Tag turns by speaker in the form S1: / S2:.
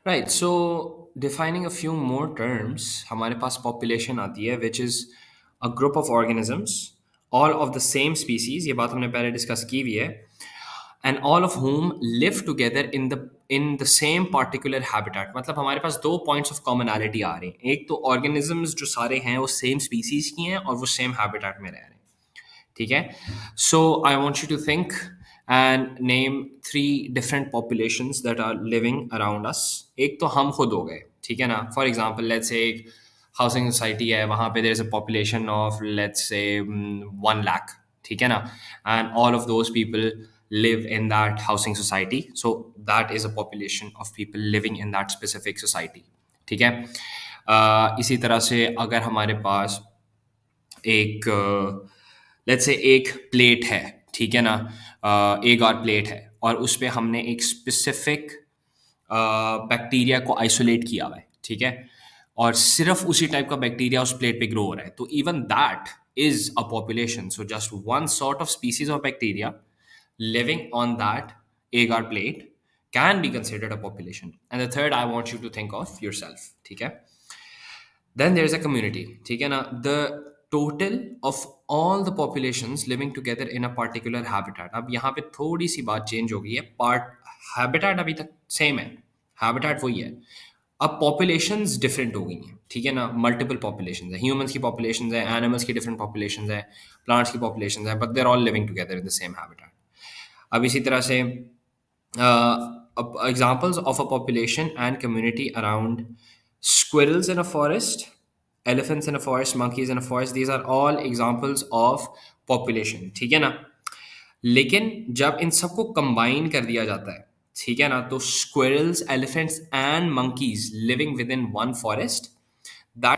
S1: Right, so defining a few more terms, हमारे पास population आती है which is a group of organisms all of the same species, ये बात हमने पहले डिस्कस की हुई है, and all of whom live together in the same particular habitat. मतलब हमारे पास दो पॉइंट्स ऑफ कॉमनैलिटी आ रहे हैं, एक तो ऑर्गेनिजम्स जो सारे हैं वो सेम स्पीसीज की हैं और वो सेम हैबिटेट में रह रहे हैं। ठीक है, so I want you to think and name three different populations that are living around us. एक तो हम खुद हो गए, ठीक है ना। फॉर एग्जाम्पल लेट्स से एक हाउसिंग सोसाइटी है, वहाँ पे there is a population of let's say 1 lakh, ठीक है ना, and all of those people live in that housing society, so that is a population of people living in that specific society। ठीक है, इसी तरह से अगर हमारे पास एक लेट्स से एक प्लेट है, ठीक है ना, एक और प्लेट है और उस पे हमने एक स्पेसिफिक बैक्टीरिया को आइसोलेट किया हुआ है, ठीक है, और सिर्फ उसी टाइप का बैक्टीरिया उस प्लेट पे ग्रो हो रहा है, तो even that is a population. So just one sort of species of bacteria living on that agar plate can be considered a population। And the third I want you to think of yourself, ठीक है। Then there is a community, ठीक है ना, the total of all the populations living together in a particular habitat। अब यहाँ पे थोड़ी सी बात चेंज हो गई है, पार्ट हैबिटेट अभी तक सेम है, हैबिटेट वही है, अब पॉपुलेशंस डिफरेंट हो गई हैं, ठीक है ना। मल्टीपल पॉपुलेशंस है, ह्यूमंस की पॉपुलेशंस है, एनिमल्स की डिफरेंट पॉपुलेशंस है, प्लांट्स की पॉपुलेशंस है, but they are all living together in the same habitat. अब इसी तरह से examples of a population and community around squirrels in a forest, elephants in a forest, monkeys in a forest, these are all examples of population, ठीक है ना। लेकिन जब इन सबको कंबाइन कर दिया जाता है, ठीक है ना, तो squirrels, elephants and monkeys living within one forest